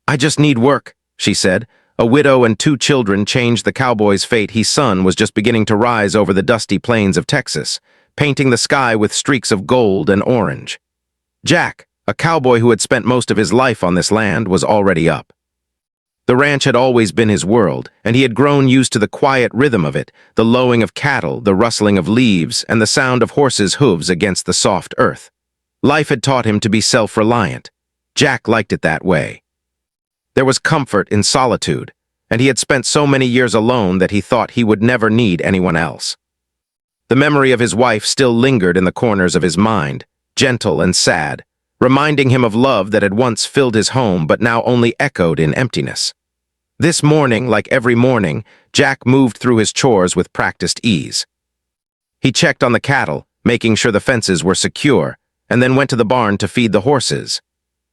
"I just need work," she said. A widow and 2 children changed the cowboy's fate. His sun was just beginning to rise over the dusty plains of Texas, painting the sky with streaks of gold and orange. Jack, a cowboy who had spent most of his life on this land, was already up. The ranch had always been his world, and he had grown used to the quiet rhythm of it, the lowing of cattle, the rustling of leaves, and the sound of horses' hooves against the soft earth. Life had taught him to be self-reliant. Jack liked it that way. There was comfort in solitude, and he had spent so many years alone that he thought he would never need anyone else. The memory of his wife still lingered in the corners of his mind, gentle and sad, reminding him of love that had once filled his home but now only echoed in emptiness. This morning, like every morning, Jack moved through his chores with practiced ease. He checked on the cattle, making sure the fences were secure, and then went to the barn to feed the horses.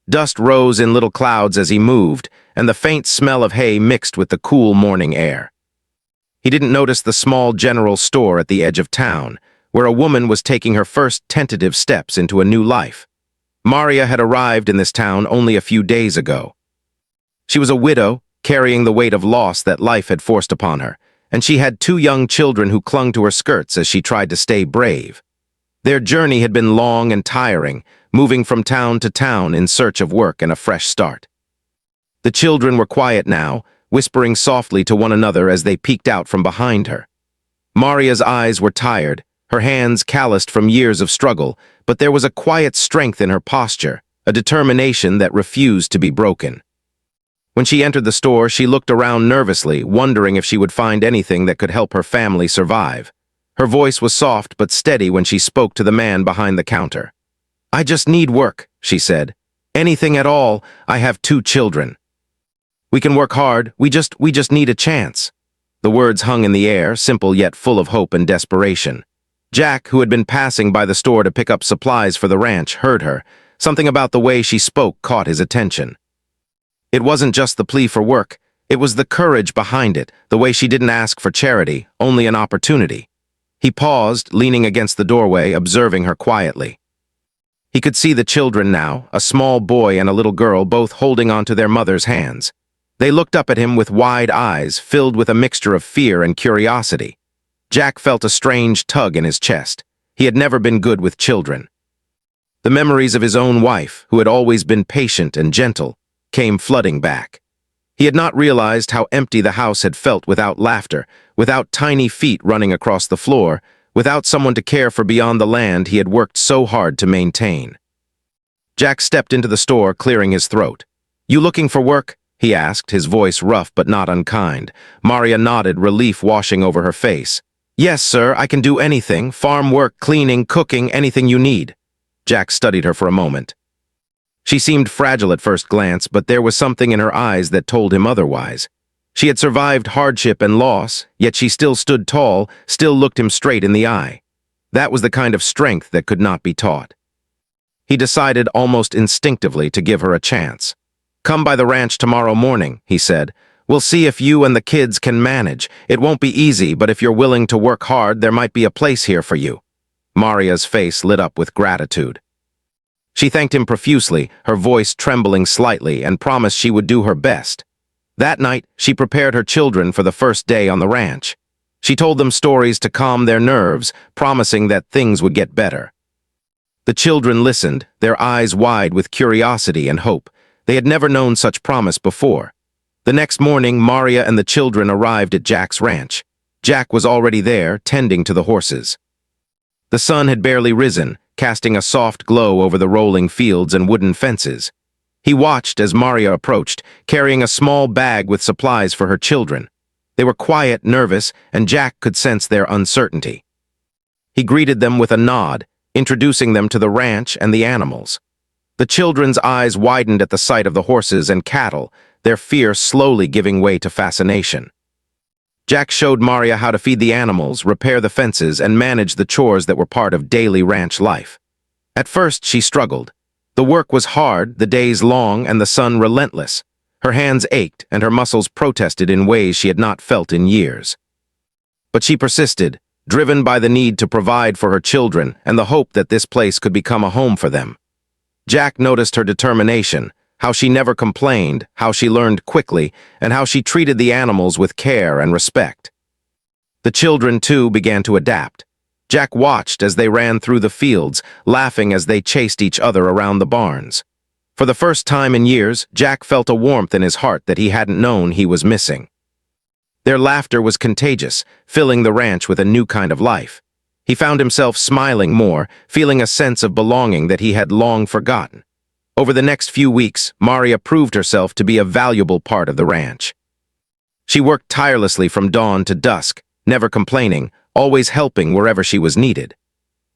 Dust rose in little clouds as he moved, and the faint smell of hay mixed with the cool morning air. He didn't notice the small general store at the edge of town, where a woman was taking her first tentative steps into a new life. Maria had arrived in this town only a few days ago. She was a widow, carrying the weight of loss that life had forced upon her, and she had 2 young children who clung to her skirts as she tried to stay brave. Their journey had been long and tiring, moving from town to town in search of work and a fresh start. The children were quiet now, whispering softly to one another as they peeked out from behind her. Maria's eyes were tired, her hands calloused from years of struggle, but there was a quiet strength in her posture, a determination that refused to be broken. When she entered the store, she looked around nervously, wondering if she would find anything that could help her family survive. Her voice was soft but steady when she spoke to the man behind the counter. "I just need work," she said. "Anything at all. I have 2 children. We can work hard. We just need a chance." The words hung in the air, simple yet full of hope and desperation. Jack, who had been passing by the store to pick up supplies for the ranch, heard her. Something about the way she spoke caught his attention. It wasn't just the plea for work. It was the courage behind it, the way she didn't ask for charity, only an opportunity. He paused, leaning against the doorway, observing her quietly. He could see the children now, a small boy and a little girl, both holding onto their mother's hands. They looked up at him with wide eyes, filled with a mixture of fear and curiosity. Jack felt a strange tug in his chest. He had never been good with children. The memories of his own wife, who had always been patient and gentle, came flooding back. He had not realized how empty the house had felt without laughter, without tiny feet running across the floor, without someone to care for beyond the land he had worked so hard to maintain. Jack stepped into the store, clearing his throat. "You looking for work?" he asked, his voice rough but not unkind. Maria nodded, relief washing over her face. "Yes, sir, I can do anything. Farm work, cleaning, cooking, anything you need." Jack studied her for a moment. She seemed fragile at first glance, but there was something in her eyes that told him otherwise. She had survived hardship and loss, yet she still stood tall, still looked him straight in the eye. That was the kind of strength that could not be taught. He decided almost instinctively to give her a chance. "Come by the ranch tomorrow morning," he said. "We'll see if you and the kids can manage. It won't be easy, but if you're willing to work hard, there might be a place here for you." Maria's face lit up with gratitude. She thanked him profusely, her voice trembling slightly, and promised she would do her best. That night, she prepared her children for the first day on the ranch. She told them stories to calm their nerves, promising that things would get better. The children listened, their eyes wide with curiosity and hope. They had never known such promise before. The next morning, Maria and the children arrived at Jack's ranch. Jack was already there, tending to the horses. The sun had barely risen, casting a soft glow over the rolling fields and wooden fences. He watched as Maria approached, carrying a small bag with supplies for her children. They were quiet, nervous, and Jack could sense their uncertainty. He greeted them with a nod, introducing them to the ranch and the animals. The children's eyes widened at the sight of the horses and cattle, their fear slowly giving way to fascination. Jack showed Maria how to feed the animals, repair the fences, and manage the chores that were part of daily ranch life. At first, she struggled. The work was hard, the days long, and the sun relentless. Her hands ached, and her muscles protested in ways she had not felt in years. But she persisted, driven by the need to provide for her children and the hope that this place could become a home for them. Jack noticed her determination, how she never complained, how she learned quickly, and how she treated the animals with care and respect. The children, too, began to adapt. Jack watched as they ran through the fields, laughing as they chased each other around the barns. For the first time in years, Jack felt a warmth in his heart that he hadn't known he was missing. Their laughter was contagious, filling the ranch with a new kind of life. He found himself smiling more, feeling a sense of belonging that he had long forgotten. Over the next few weeks, Maria proved herself to be a valuable part of the ranch. She worked tirelessly from dawn to dusk, never complaining, always helping wherever she was needed.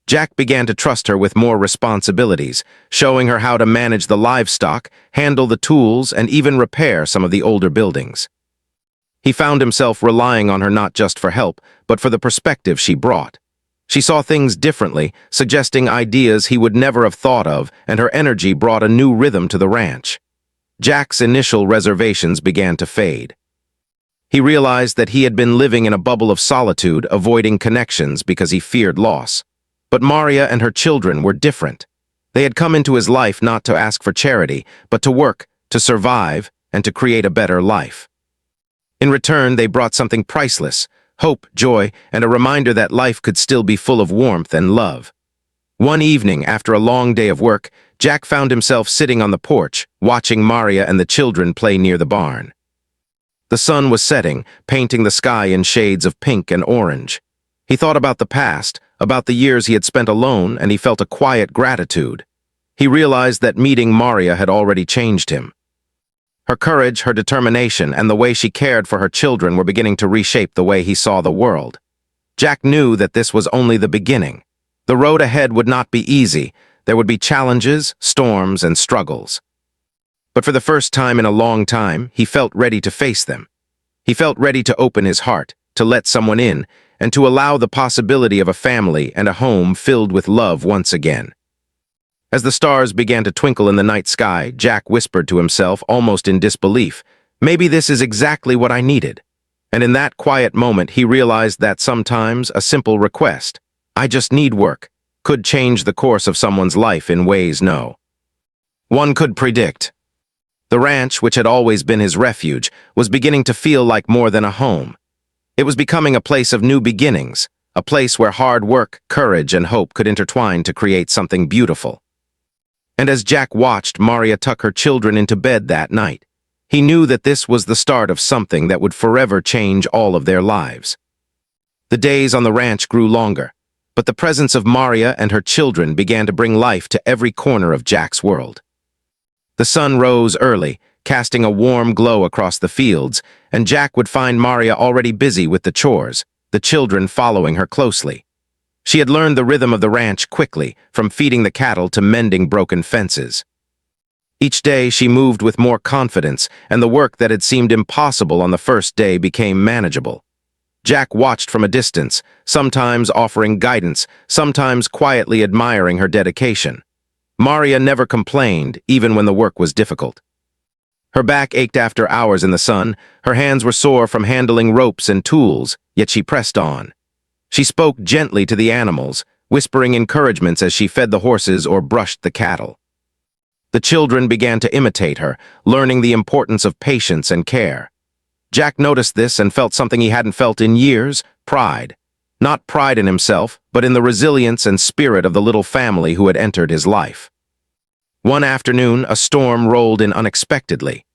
Jack began to trust her with more responsibilities, showing her how to manage the livestock, handle the tools, and even repair some of the older buildings. He found himself relying on her not just for help, but for the perspective she brought. She saw things differently, suggesting ideas he would never have thought of, and her energy brought a new rhythm to the ranch. Jack's initial reservations began to fade. He realized that he had been living in a bubble of solitude, avoiding connections because he feared loss. But Maria and her children were different. They had come into his life not to ask for charity, but to work, to survive, and to create a better life. In return, they brought something priceless: hope, joy, and a reminder that life could still be full of warmth and love. One evening, after a long day of work, Jack found himself sitting on the porch, watching Maria and the children play near the barn. The sun was setting, painting the sky in shades of pink and orange. He thought about the past, about the years he had spent alone, and he felt a quiet gratitude. He realized that meeting Maria had already changed him. Her courage, her determination, and the way she cared for her children were beginning to reshape the way he saw the world. Jack knew that this was only the beginning. The road ahead would not be easy. There would be challenges, storms, and struggles. But for the first time in a long time, he felt ready to face them. He felt ready to open his heart, to let someone in, and to allow the possibility of a family and a home filled with love once again. As the stars began to twinkle in the night sky, Jack whispered to himself, almost in disbelief, "Maybe this is exactly what I needed." And in that quiet moment, he realized that sometimes a simple request, "I just need work," could change the course of someone's life in ways one could predict. The ranch, which had always been his refuge, was beginning to feel like more than a home. It was becoming a place of new beginnings, a place where hard work, courage, and hope could intertwine to create something beautiful. And as Jack watched Maria tuck her children into bed that night, he knew that this was the start of something that would forever change all of their lives. The days on the ranch grew longer, but the presence of Maria and her children began to bring life to every corner of Jack's world. The sun rose early, casting a warm glow across the fields, and Jack would find Maria already busy with the chores, the children following her closely. She had learned the rhythm of the ranch quickly, from feeding the cattle to mending broken fences. Each day she moved with more confidence, and the work that had seemed impossible on the first day became manageable. Jack watched from a distance, sometimes offering guidance, sometimes quietly admiring her dedication. Maria never complained, even when the work was difficult. Her back ached after hours in the sun, her hands were sore from handling ropes and tools, yet she pressed on. She spoke gently to the animals, whispering encouragements as she fed the horses or brushed the cattle. The children began to imitate her, learning the importance of patience and care. Jack noticed this and felt something he hadn't felt in years: pride. Not pride in himself, but in the resilience and spirit of the little family who had entered his life. One afternoon, a storm rolled in unexpectedly.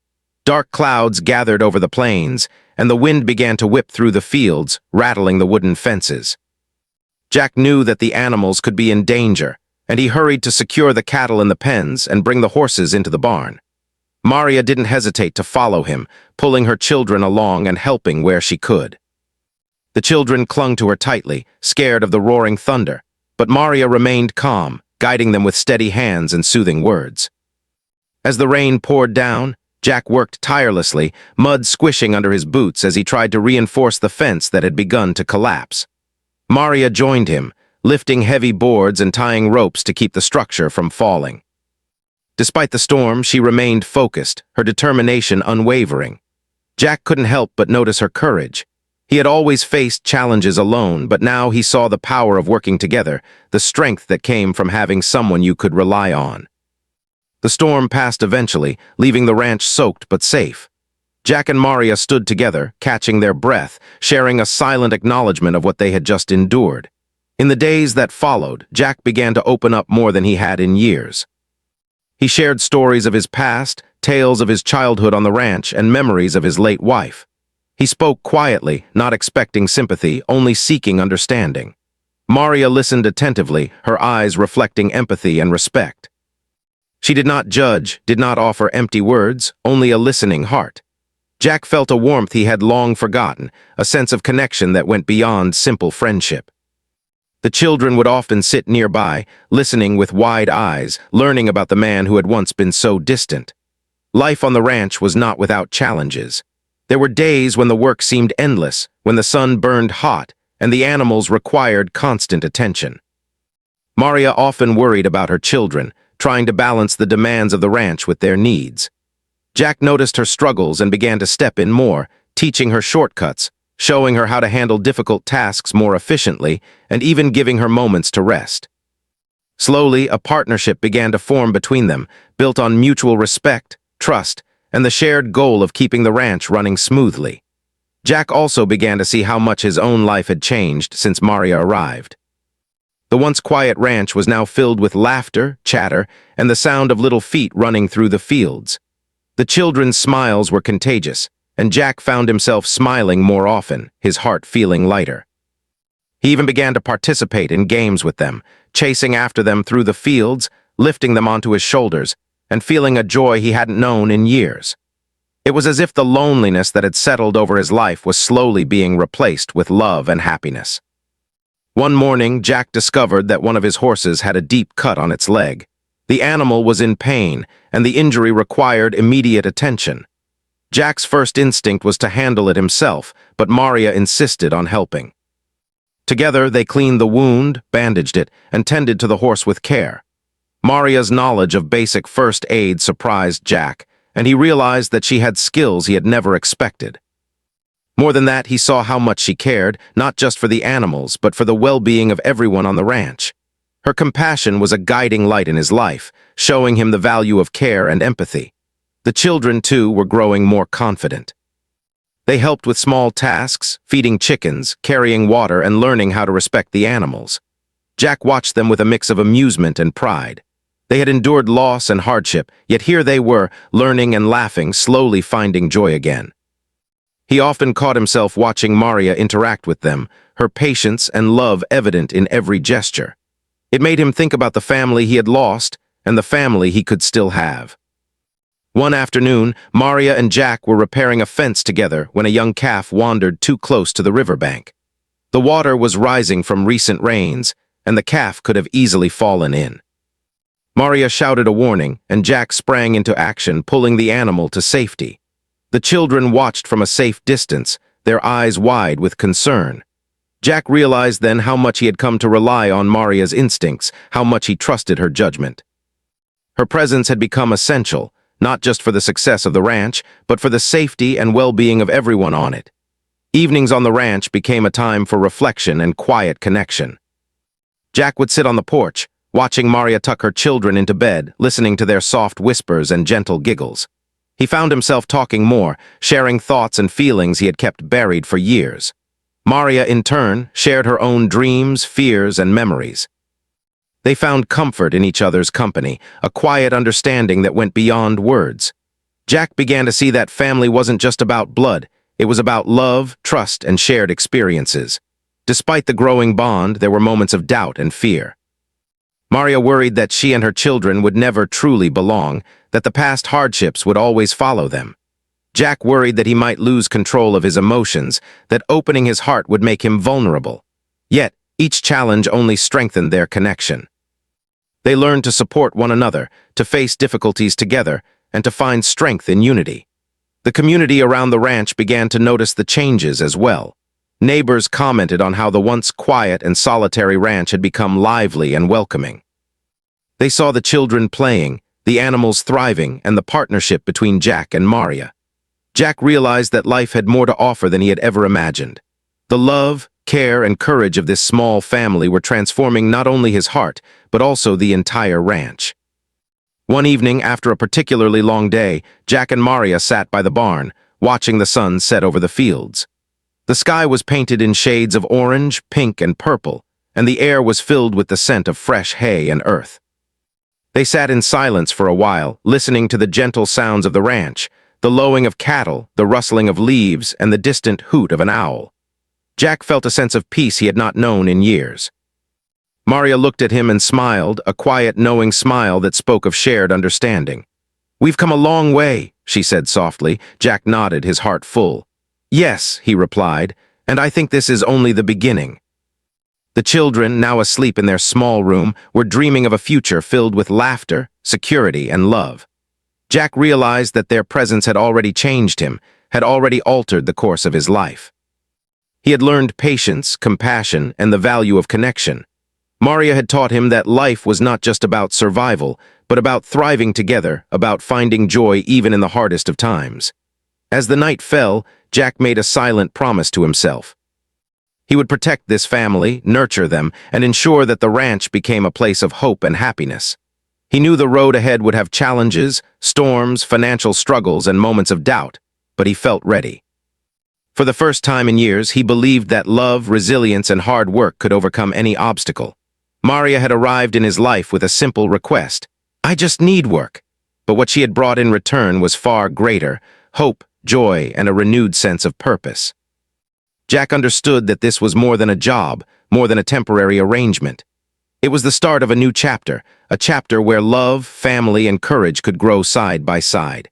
Dark clouds gathered over the plains, and the wind began to whip through the fields, rattling the wooden fences. Jack knew that the animals could be in danger, and he hurried to secure the cattle in the pens and bring the horses into the barn. Maria didn't hesitate to follow him, pulling her children along and helping where she could. The children clung to her tightly, scared of the roaring thunder, but Maria remained calm, guiding them with steady hands and soothing words. As the rain poured down, Jack worked tirelessly, mud squishing under his boots as he tried to reinforce the fence that had begun to collapse. Maria joined him, lifting heavy boards and tying ropes to keep the structure from falling. Despite the storm, she remained focused, her determination unwavering. Jack couldn't help but notice her courage. He had always faced challenges alone, but now he saw the power of working together, the strength that came from having someone you could rely on. The storm passed eventually, leaving the ranch soaked but safe. Jack and Maria stood together, catching their breath, sharing a silent acknowledgement of what they had just endured. In the days that followed, Jack began to open up more than he had in years. He shared stories of his past, tales of his childhood on the ranch, and memories of his late wife. He spoke quietly, not expecting sympathy, only seeking understanding. Maria listened attentively, her eyes reflecting empathy and respect. She did not judge, did not offer empty words, only a listening heart. Jack felt a warmth he had long forgotten, a sense of connection that went beyond simple friendship. The children would often sit nearby, listening with wide eyes, learning about the man who had once been so distant. Life on the ranch was not without challenges. There were days when the work seemed endless, when the sun burned hot, and the animals required constant attention. Maria often worried about her children, trying to balance the demands of the ranch with their needs. Jack noticed her struggles and began to step in more, teaching her shortcuts, showing her how to handle difficult tasks more efficiently, and even giving her moments to rest. Slowly, a partnership began to form between them, built on mutual respect, trust, and the shared goal of keeping the ranch running smoothly. Jack also began to see how much his own life had changed since Maria arrived. The once quiet ranch was now filled with laughter, chatter, and the sound of little feet running through the fields. The children's smiles were contagious, and Jack found himself smiling more often, his heart feeling lighter. He even began to participate in games with them, chasing after them through the fields, lifting them onto his shoulders, and feeling a joy he hadn't known in years. It was as if the loneliness that had settled over his life was slowly being replaced with love and happiness. One morning, Jack discovered that one of his horses had a deep cut on its leg. The animal was in pain, and the injury required immediate attention. Jack's first instinct was to handle it himself, but Maria insisted on helping. Together, they cleaned the wound, bandaged it, and tended to the horse with care. Maria's knowledge of basic first aid surprised Jack, and he realized that she had skills he had never expected. More than that, he saw how much she cared, not just for the animals, but for the well-being of everyone on the ranch. Her compassion was a guiding light in his life, showing him the value of care and empathy. The children, too, were growing more confident. They helped with small tasks, feeding chickens, carrying water, and learning how to respect the animals. Jack watched them with a mix of amusement and pride. They had endured loss and hardship, yet here they were, learning and laughing, slowly finding joy again. He often caught himself watching Maria interact with them, her patience and love evident in every gesture. It made him think about the family he had lost and the family he could still have. One afternoon, Maria and Jack were repairing a fence together when a young calf wandered too close to the riverbank. The water was rising from recent rains, and the calf could have easily fallen in. Maria shouted a warning, and Jack sprang into action, pulling the animal to safety. The children watched from a safe distance, their eyes wide with concern. Jack realized then how much he had come to rely on Maria's instincts, how much he trusted her judgment. Her presence had become essential, not just for the success of the ranch, but for the safety and well-being of everyone on it. Evenings on the ranch became a time for reflection and quiet connection. Jack would sit on the porch, watching Maria tuck her children into bed, listening to their soft whispers and gentle giggles. He found himself talking more, sharing thoughts and feelings he had kept buried for years. Maria, in turn, shared her own dreams, fears, and memories. They found comfort in each other's company, a quiet understanding that went beyond words. Jack began to see that family wasn't just about blood, it was about love, trust, and shared experiences. Despite the growing bond, there were moments of doubt and fear. Maria worried that she and her children would never truly belong, that the past hardships would always follow them. Jack worried that he might lose control of his emotions, that opening his heart would make him vulnerable. Yet, each challenge only strengthened their connection. They learned to support one another, to face difficulties together, and to find strength in unity. The community around the ranch began to notice the changes as well. Neighbors commented on how the once quiet and solitary ranch had become lively and welcoming. They saw the children playing, the animals thriving, and the partnership between Jack and Maria. Jack realized that life had more to offer than he had ever imagined. The love, care, and courage of this small family were transforming not only his heart, but also the entire ranch. One evening, after a particularly long day, Jack and Maria sat by the barn, watching the sun set over the fields. The sky was painted in shades of orange, pink, and purple, and the air was filled with the scent of fresh hay and earth. They sat in silence for a while, listening to the gentle sounds of the ranch, the lowing of cattle, the rustling of leaves, and the distant hoot of an owl. Jack felt a sense of peace he had not known in years. Maria looked at him and smiled, a quiet, knowing smile that spoke of shared understanding. "We've come a long way," she said softly. Jack nodded, his heart full. "Yes," he replied, "and I think this is only the beginning." The children, now asleep in their small room, were dreaming of a future filled with laughter, security, and love. Jack realized that their presence had already changed him, had already altered the course of his life. He had learned patience, compassion, and the value of connection. Maria had taught him that life was not just about survival, but about thriving together, about finding joy even in the hardest of times. As the night fell, Jack made a silent promise to himself. He would protect this family, nurture them, and ensure that the ranch became a place of hope and happiness. He knew the road ahead would have challenges, storms, financial struggles, and moments of doubt, but he felt ready. For the first time in years, he believed that love, resilience, and hard work could overcome any obstacle. Maria had arrived in his life with a simple request: "I just need work." But what she had brought in return was far greater: hope, joy, and a renewed sense of purpose. Jack understood that this was more than a job, more than a temporary arrangement. It was the start of a new chapter, a chapter where love, family, and courage could grow side by side.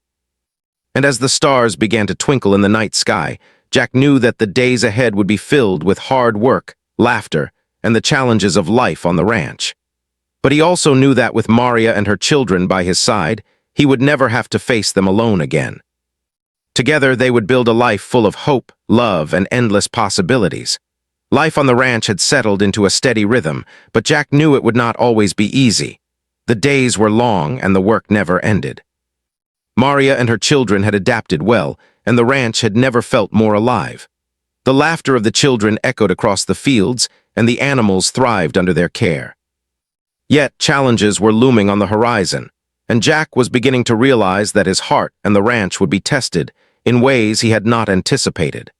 And as the stars began to twinkle in the night sky, Jack knew that the days ahead would be filled with hard work, laughter, and the challenges of life on the ranch. But he also knew that with Maria and her children by his side, he would never have to face them alone again. Together, they would build a life full of hope, love, and endless possibilities. Life on the ranch had settled into a steady rhythm, but Jack knew it would not always be easy. The days were long, and the work never ended. Maria and her children had adapted well, and the ranch had never felt more alive. The laughter of the children echoed across the fields, and the animals thrived under their care. Yet challenges were looming on the horizon, and Jack was beginning to realize that his heart and the ranch would be tested in ways he had not anticipated.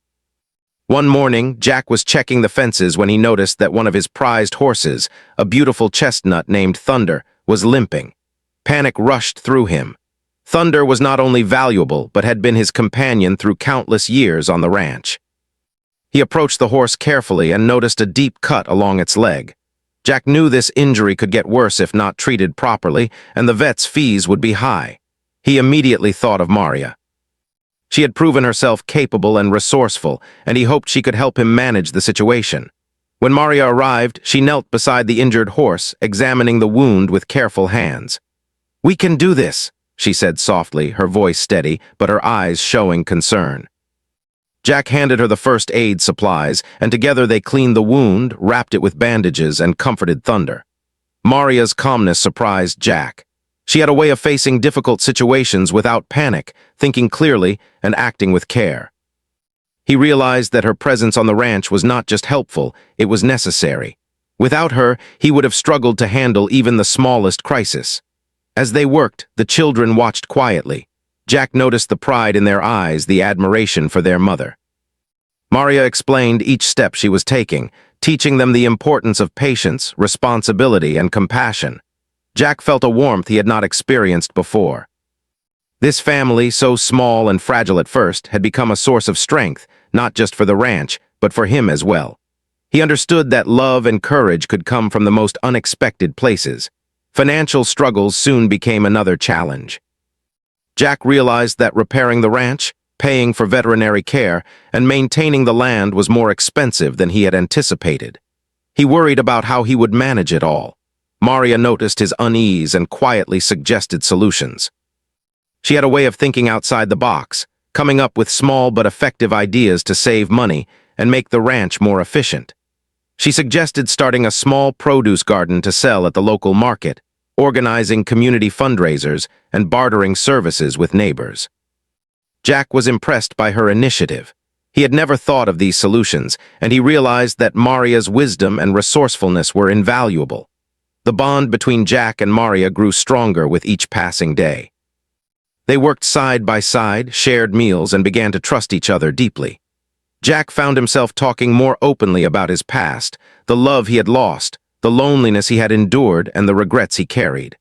One morning, Jack was checking the fences when he noticed that one of his prized horses, a beautiful chestnut named Thunder, was limping. Panic rushed through him. Thunder was not only valuable, but had been his companion through countless years on the ranch. He approached the horse carefully and noticed a deep cut along its leg. Jack knew this injury could get worse if not treated properly, and the vet's fees would be high. He immediately thought of Maria. She had proven herself capable and resourceful, and he hoped she could help him manage the situation. When Maria arrived, she knelt beside the injured horse, examining the wound with careful hands. "We can do this," she said softly, her voice steady, but her eyes showing concern. Jack handed her the first aid supplies, and together they cleaned the wound, wrapped it with bandages, and comforted Thunder. Maria's calmness surprised Jack. She had a way of facing difficult situations without panic, thinking clearly, and acting with care. He realized that her presence on the ranch was not just helpful, it was necessary. Without her, he would have struggled to handle even the smallest crisis. As they worked, the children watched quietly. Jack noticed the pride in their eyes, the admiration for their mother. Maria explained each step she was taking, teaching them the importance of patience, responsibility, and compassion. Jack felt a warmth he had not experienced before. This family, so small and fragile at first, had become a source of strength, not just for the ranch, but for him as well. He understood that love and courage could come from the most unexpected places. Financial struggles soon became another challenge. Jack realized that repairing the ranch, paying for veterinary care, and maintaining the land was more expensive than he had anticipated. He worried about how he would manage it all. Maria noticed his unease and quietly suggested solutions. She had a way of thinking outside the box, coming up with small but effective ideas to save money and make the ranch more efficient. She suggested starting a small produce garden to sell at the local market, organizing community fundraisers, and bartering services with neighbors. Jack was impressed by her initiative. He had never thought of these solutions, and he realized that Maria's wisdom and resourcefulness were invaluable. The bond between Jack and Maria grew stronger with each passing day. They worked side by side, shared meals, and began to trust each other deeply. Jack found himself talking more openly about his past, the love he had lost, the loneliness he had endured, and the regrets he carried.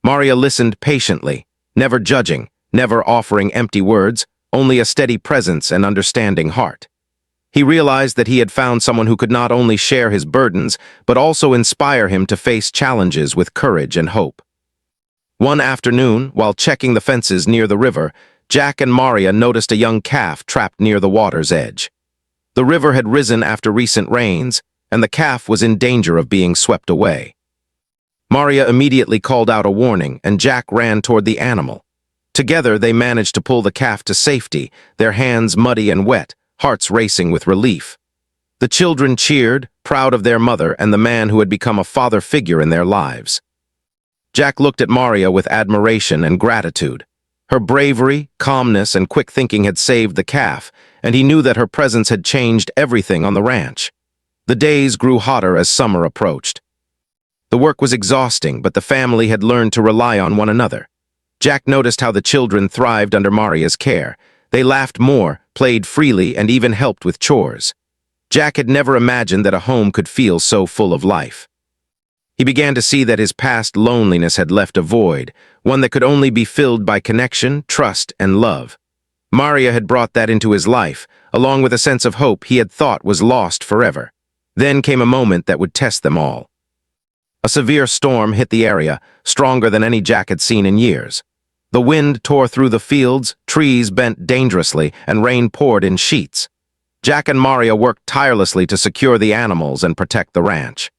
Maria listened patiently, never judging, never offering empty words, only a steady presence and understanding heart. He realized that he had found someone who could not only share his burdens, but also inspire him to face challenges with courage and hope. One afternoon, while checking the fences near the river, Jack and Maria noticed a young calf trapped near the water's edge. The river had risen after recent rains, and the calf was in danger of being swept away. Maria immediately called out a warning, and Jack ran toward the animal. Together, they managed to pull the calf to safety, their hands muddy and wet, hearts racing with relief. The children cheered, proud of their mother and the man who had become a father figure in their lives. Jack looked at Maria with admiration and gratitude. Her bravery, calmness, and quick thinking had saved the calf, and he knew that her presence had changed everything on the ranch. The days grew hotter as summer approached. The work was exhausting, but the family had learned to rely on one another. Jack noticed how the children thrived under Maria's care. They laughed more, played freely, and even helped with chores. Jack had never imagined that a home could feel so full of life. He began to see that his past loneliness had left a void, one that could only be filled by connection, trust, and love. Maria had brought that into his life, along with a sense of hope he had thought was lost forever. Then came a moment that would test them all. A severe storm hit the area, stronger than any Jack had seen in years. The wind tore through the fields, trees bent dangerously, and rain poured in sheets. Jack and Maria worked tirelessly to secure the animals and protect the ranch.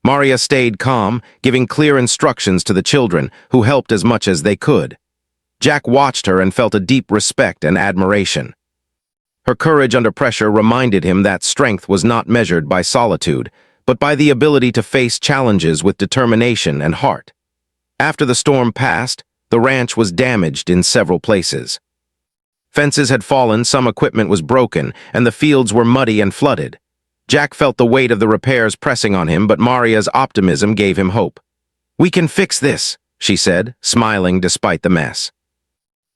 Maria stayed calm, giving clear instructions to the children, who helped as much as they could. Jack watched her and felt a deep respect and admiration. Her courage under pressure reminded him that strength was not measured by solitude, but by the ability to face challenges with determination and heart. After the storm passed, the ranch was damaged in several places. Fences had fallen, some equipment was broken, and the fields were muddy and flooded. Jack felt the weight of the repairs pressing on him, but Maria's optimism gave him hope. "We can fix this," she said, smiling despite the mess.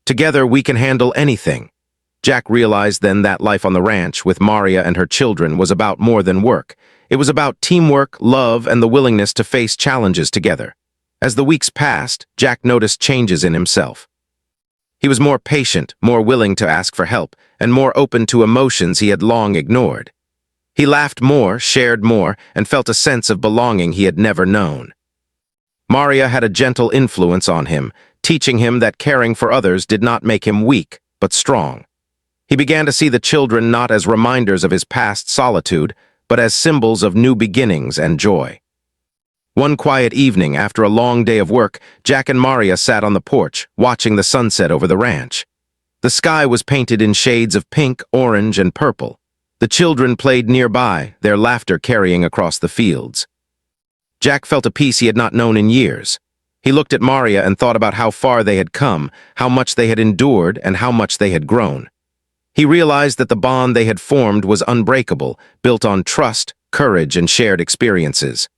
"Together we can handle anything." Jack realized then that life on the ranch with Maria and her children was about more than work. It was about teamwork, love, and the willingness to face challenges together. As the weeks passed, Jack noticed changes in himself. He was more patient, more willing to ask for help, and more open to emotions he had long ignored. He laughed more, shared more, and felt a sense of belonging he had never known. Maria had a gentle influence on him, teaching him that caring for others did not make him weak, but strong. He began to see the children not as reminders of his past solitude, but as symbols of new beginnings and joy. One quiet evening, after a long day of work, Jack and Maria sat on the porch, watching the sunset over the ranch. The sky was painted in shades of pink, orange, and purple. The children played nearby, their laughter carrying across the fields. Jack felt a peace he had not known in years. He looked at Maria and thought about how far they had come, how much they had endured, and how much they had grown. He realized that the bond they had formed was unbreakable, built on trust, courage, and shared experiences.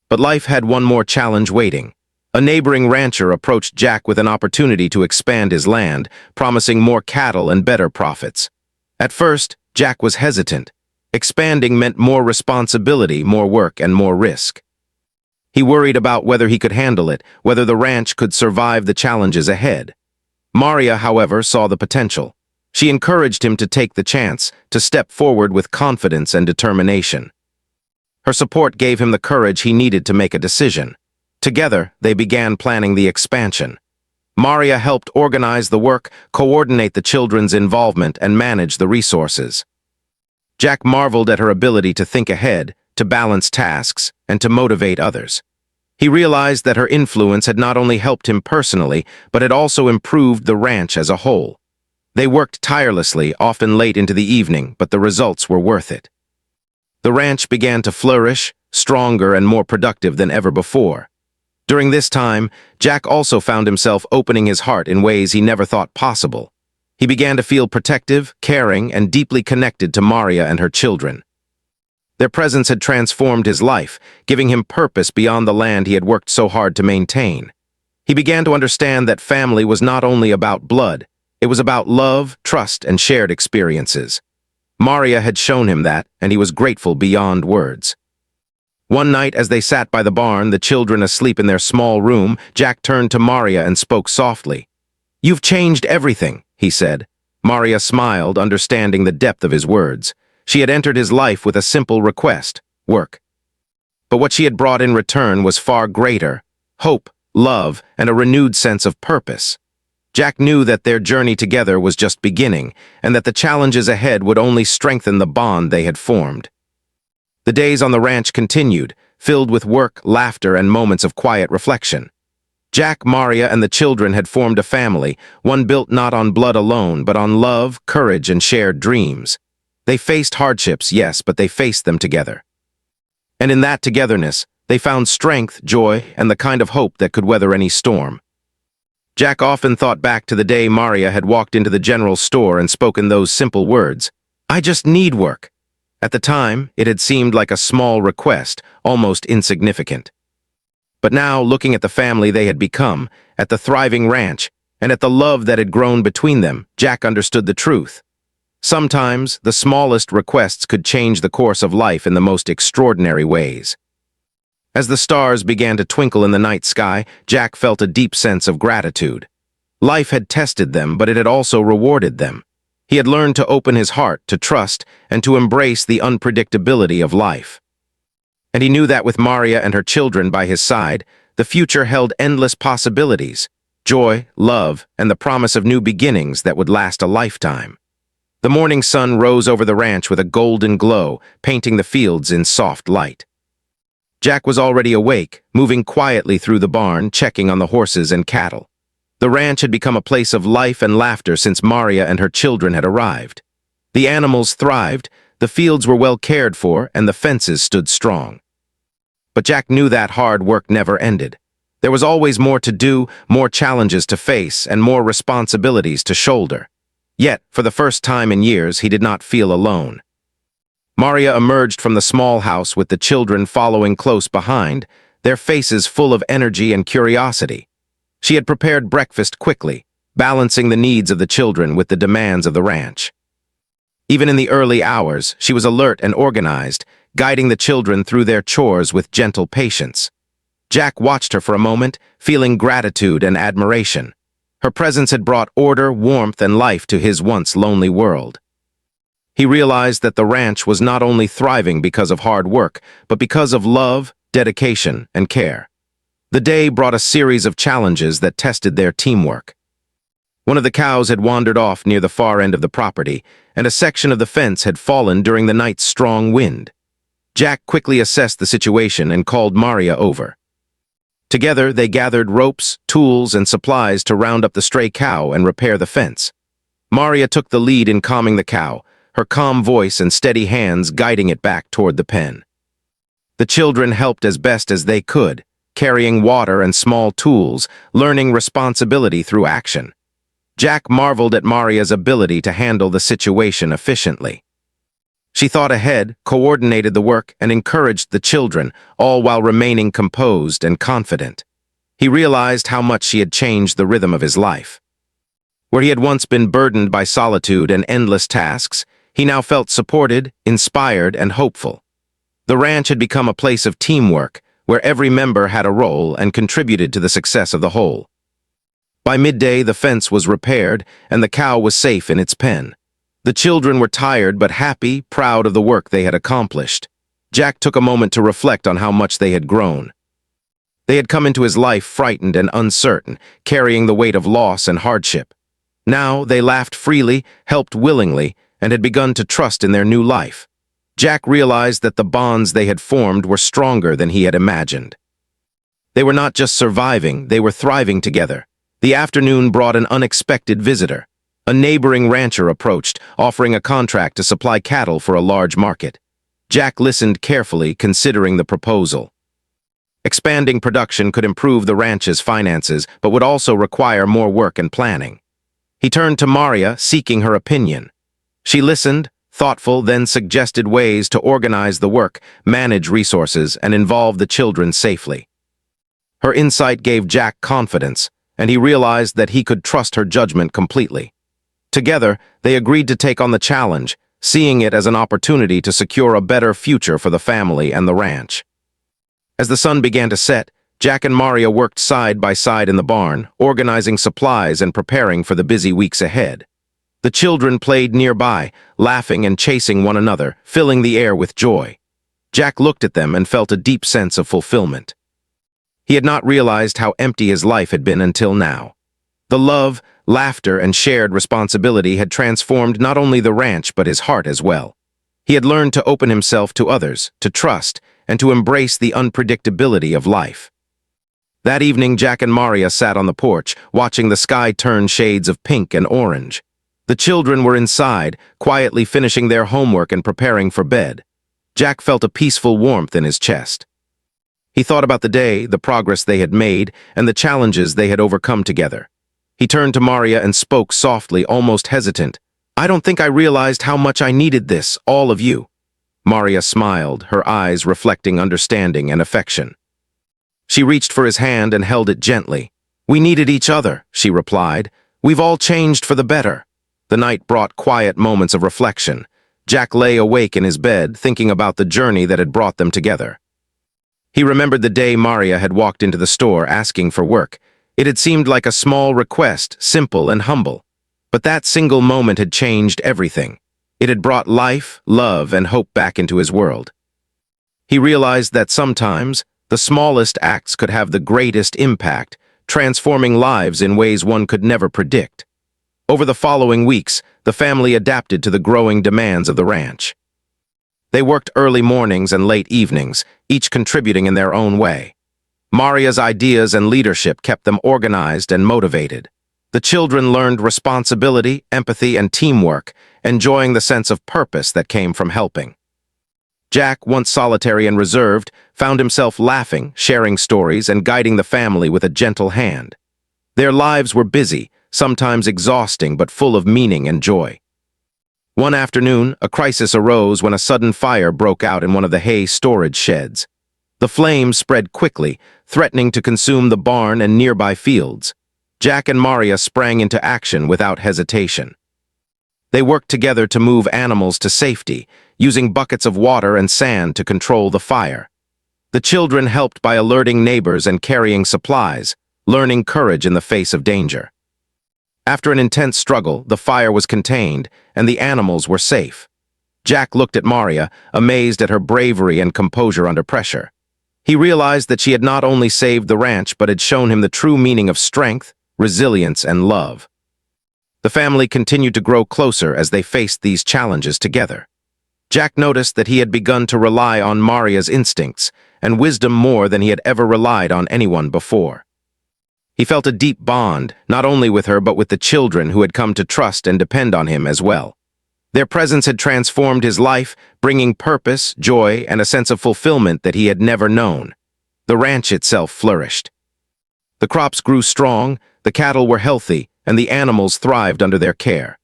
But life had one more challenge waiting. A neighboring rancher approached Jack with an opportunity to expand his land, promising more cattle and better profits. At first, Jack was hesitant. Expanding meant more responsibility, more work, and more risk. He worried about whether he could handle it, whether the ranch could survive the challenges ahead. Maria, however, saw the potential. She encouraged him to take the chance, to step forward with confidence and determination. Her support gave him the courage he needed to make a decision. Together, they began planning the expansion. Maria helped organize the work, coordinate the children's involvement, and manage the resources. Jack marveled at her ability to think ahead, to balance tasks, and to motivate others. He realized that her influence had not only helped him personally, but had also improved the ranch as a whole. They worked tirelessly, often late into the evening, but the results were worth it. The ranch began to flourish, stronger and more productive than ever before. During this time, Jack also found himself opening his heart in ways he never thought possible. He began to feel protective, caring, and deeply connected to Maria and her children. Their presence had transformed his life, giving him purpose beyond the land he had worked so hard to maintain. He began to understand that family was not only about blood, it was about love, trust, and shared experiences. Maria had shown him that, and he was grateful beyond words. One night, as they sat by the barn, the children asleep in their small room, Jack turned to Maria and spoke softly. "You've changed everything," he said. Maria smiled, understanding the depth of his words. She had entered his life with a simple request: work. But what she had brought in return was far greater: hope, love, and a renewed sense of purpose. Jack knew that their journey together was just beginning, and that the challenges ahead would only strengthen the bond they had formed. The days on the ranch continued, filled with work, laughter, and moments of quiet reflection. Jack, Maria, and the children had formed a family, one built not on blood alone, but on love, courage, and shared dreams. They faced hardships, yes, but they faced them together. And in that togetherness, they found strength, joy, and the kind of hope that could weather any storm. Jack often thought back to the day Maria had walked into the general store and spoken those simple words, "I just need work." At the time, it had seemed like a small request, almost insignificant. But now, looking at the family they had become, at the thriving ranch, and at the love that had grown between them, Jack understood the truth. Sometimes, the smallest requests could change the course of life in the most extraordinary ways. As the stars began to twinkle in the night sky, Jack felt a deep sense of gratitude. Life had tested them, but it had also rewarded them. He had learned to open his heart, to trust, and to embrace the unpredictability of life. And he knew that with Maria and her children by his side, the future held endless possibilities: joy, love, and the promise of new beginnings that would last a lifetime. The morning sun rose over the ranch with a golden glow, painting the fields in soft light. Jack was already awake, moving quietly through the barn, checking on the horses and cattle. The ranch had become a place of life and laughter since Maria and her children had arrived. The animals thrived, the fields were well cared for, and the fences stood strong. But Jack knew that hard work never ended. There was always more to do, more challenges to face, and more responsibilities to shoulder. Yet, for the first time in years, he did not feel alone. Maria emerged from the small house with the children following close behind, their faces full of energy and curiosity. She had prepared breakfast quickly, balancing the needs of the children with the demands of the ranch. Even in the early hours, she was alert and organized, guiding the children through their chores with gentle patience. Jack watched her for a moment, feeling gratitude and admiration. Her presence had brought order, warmth, and life to his once lonely world. He realized that the ranch was not only thriving because of hard work, but because of love, dedication, and care. The day brought a series of challenges that tested their teamwork. One of the cows had wandered off near the far end of the property, and a section of the fence had fallen during the night's strong wind. Jack quickly assessed the situation and called Maria over. Together, they gathered ropes, tools, and supplies to round up the stray cow and repair the fence. Maria took the lead in calming the cow, her calm voice and steady hands guiding it back toward the pen. The children helped as best as they could, carrying water and small tools, learning responsibility through action. Jack marveled at Maria's ability to handle the situation efficiently. She thought ahead, coordinated the work, and encouraged the children, all while remaining composed and confident. He realized how much she had changed the rhythm of his life. Where he had once been burdened by solitude and endless tasks, he now felt supported, inspired, and hopeful. The ranch had become a place of teamwork, where every member had a role and contributed to the success of the whole. By midday, the fence was repaired, and the cow was safe in its pen. The children were tired but happy, proud of the work they had accomplished. Jack took a moment to reflect on how much they had grown. They had come into his life frightened and uncertain, carrying the weight of loss and hardship. Now they laughed freely, helped willingly, and had begun to trust in their new life. Jack realized that the bonds they had formed were stronger than he had imagined. They were not just surviving, they were thriving together. The afternoon brought an unexpected visitor. A neighboring rancher approached, offering a contract to supply cattle for a large market. Jack listened carefully, considering the proposal. Expanding production could improve the ranch's finances, but would also require more work and planning. He turned to Maria, seeking her opinion. She listened, thoughtful, then suggested ways to organize the work, manage resources, and involve the children safely. Her insight gave Jack confidence, and he realized that he could trust her judgment completely. Together, they agreed to take on the challenge, seeing it as an opportunity to secure a better future for the family and the ranch. As the sun began to set, Jack and Maria worked side by side in the barn, organizing supplies and preparing for the busy weeks ahead. The children played nearby, laughing and chasing one another, filling the air with joy. Jack looked at them and felt a deep sense of fulfillment. He had not realized how empty his life had been until now. The love, laughter, and shared responsibility had transformed not only the ranch but his heart as well. He had learned to open himself to others, to trust, and to embrace the unpredictability of life. That evening, Jack and Maria sat on the porch, watching the sky turn shades of pink and orange. The children were inside, quietly finishing their homework and preparing for bed. Jack felt a peaceful warmth in his chest. He thought about the day, the progress they had made, and the challenges they had overcome together. He turned to Maria and spoke softly, almost hesitant. "I don't think I realized how much I needed this, all of you." Maria smiled, her eyes reflecting understanding and affection. She reached for his hand and held it gently. "We needed each other," she replied. "We've all changed for the better." The night brought quiet moments of reflection. Jack lay awake in his bed, thinking about the journey that had brought them together. He remembered the day Maria had walked into the store asking for work. It had seemed like a small request, simple and humble. But that single moment had changed everything. It had brought life, love, and hope back into his world. He realized that sometimes, the smallest acts could have the greatest impact, transforming lives in ways one could never predict. Over the following weeks, the family adapted to the growing demands of the ranch. They worked early mornings and late evenings, each contributing in their own way. Maria's ideas and leadership kept them organized and motivated. The children learned responsibility, empathy, and teamwork, enjoying the sense of purpose that came from helping. Jack, once solitary and reserved, found himself laughing, sharing stories, and guiding the family with a gentle hand. Their lives were busy, sometimes exhausting but full of meaning and joy. One afternoon, a crisis arose when a sudden fire broke out in one of the hay storage sheds. The flames spread quickly, threatening to consume the barn and nearby fields. Jack and Maria sprang into action without hesitation. They worked together to move animals to safety, using buckets of water and sand to control the fire. The children helped by alerting neighbors and carrying supplies, learning courage in the face of danger. After an intense struggle, the fire was contained, and the animals were safe. Jack looked at Maria, amazed at her bravery and composure under pressure. He realized that she had not only saved the ranch but had shown him the true meaning of strength, resilience, and love. The family continued to grow closer as they faced these challenges together. Jack noticed that he had begun to rely on Maria's instincts and wisdom more than he had ever relied on anyone before. He felt a deep bond, not only with her but with the children who had come to trust and depend on him as well. Their presence had transformed his life, bringing purpose, joy, and a sense of fulfillment that he had never known. The ranch itself flourished. The crops grew strong, the cattle were healthy, and the animals thrived under their care.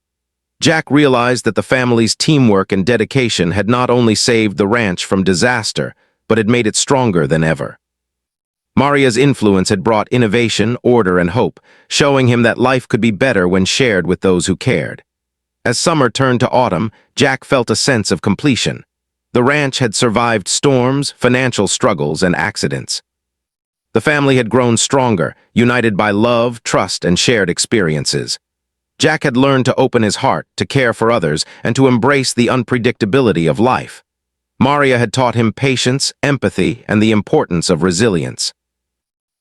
Jack realized that the family's teamwork and dedication had not only saved the ranch from disaster, but had made it stronger than ever. Maria's influence had brought innovation, order, and hope, showing him that life could be better when shared with those who cared. As summer turned to autumn, Jack felt a sense of completion. The ranch had survived storms, financial struggles, and accidents. The family had grown stronger, united by love, trust, and shared experiences. Jack had learned to open his heart, to care for others, and to embrace the unpredictability of life. Maria had taught him patience, empathy, and the importance of resilience.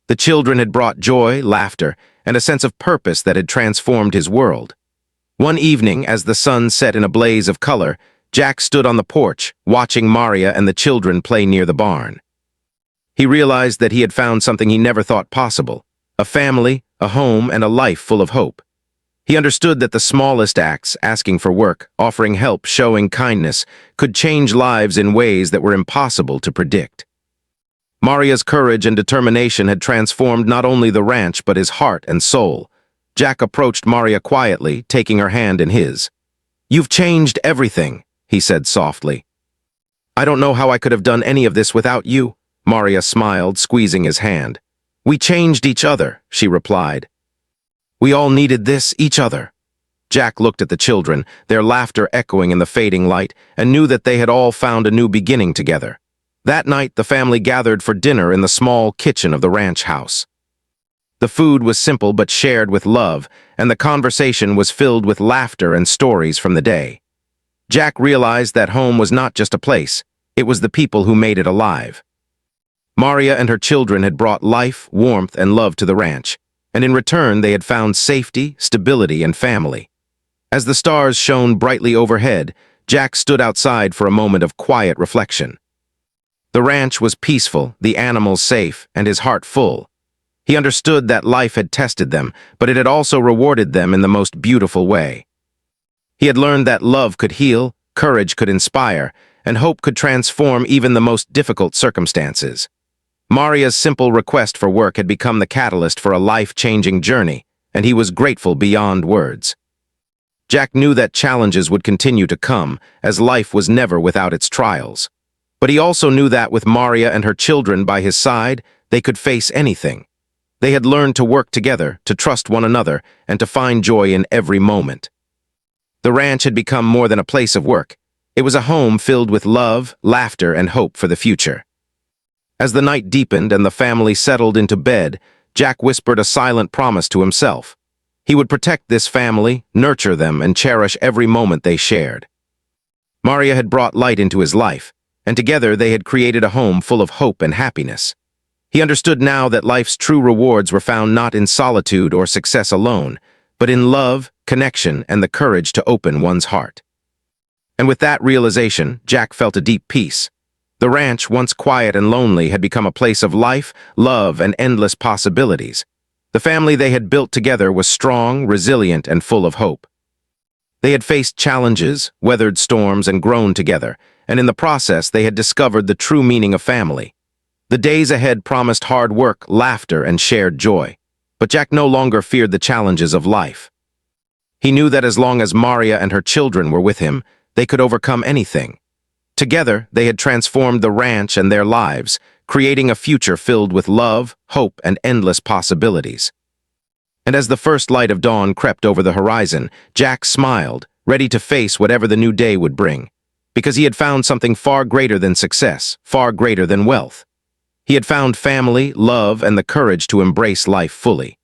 The children had brought joy, laughter, and a sense of purpose that had transformed his world. One evening, as the sun set in a blaze of color, Jack stood on the porch, watching Maria and the children play near the barn. He realized that he had found something he never thought possible: a family, a home, and a life full of hope. He understood that the smallest acts, asking for work, offering help, showing kindness, could change lives in ways that were impossible to predict. Maria's courage and determination had transformed not only the ranch but his heart and soul. Jack approached Maria quietly, taking her hand in his. "You've changed everything," he said softly. "I don't know how I could have done any of this without you," Maria smiled, squeezing his hand. "We changed each other," she replied. "We all needed this, each other." Jack looked at the children, their laughter echoing in the fading light, and knew that they had all found a new beginning together. That night, the family gathered for dinner in the small kitchen of the ranch house. The food was simple but shared with love, and the conversation was filled with laughter and stories from the day. Jack realized that home was not just a place, it was the people who made it alive. Maria and her children had brought life, warmth, and love to the ranch, and in return they had found safety, stability, and family. As the stars shone brightly overhead, Jack stood outside for a moment of quiet reflection. The ranch was peaceful, the animals safe, and his heart full. He understood that life had tested them, but it had also rewarded them in the most beautiful way. He had learned that love could heal, courage could inspire, and hope could transform even the most difficult circumstances. Maria's simple request for work had become the catalyst for a life-changing journey, and he was grateful beyond words. Jack knew that challenges would continue to come, as life was never without its trials. But he also knew that with Maria and her children by his side, they could face anything. They had learned to work together, to trust one another, and to find joy in every moment. The ranch had become more than a place of work. It was a home filled with love, laughter, and hope for the future. As the night deepened and the family settled into bed, Jack whispered a silent promise to himself. He would protect this family, nurture them, and cherish every moment they shared. Maria had brought light into his life, and together they had created a home full of hope and happiness. He understood now that life's true rewards were found not in solitude or success alone, but in love, connection, and the courage to open one's heart. And with that realization, Jack felt a deep peace. The ranch, once quiet and lonely, had become a place of life, love, and endless possibilities. The family they had built together was strong, resilient, and full of hope. They had faced challenges, weathered storms, and grown together, and in the process they had discovered the true meaning of family. The days ahead promised hard work, laughter, and shared joy. But Jack no longer feared the challenges of life. He knew that as long as Maria and her children were with him, they could overcome anything. Together, they had transformed the ranch and their lives, creating a future filled with love, hope, and endless possibilities. And as the first light of dawn crept over the horizon, Jack smiled, ready to face whatever the new day would bring, because he had found something far greater than success, far greater than wealth. He had found family, love, and the courage to embrace life fully.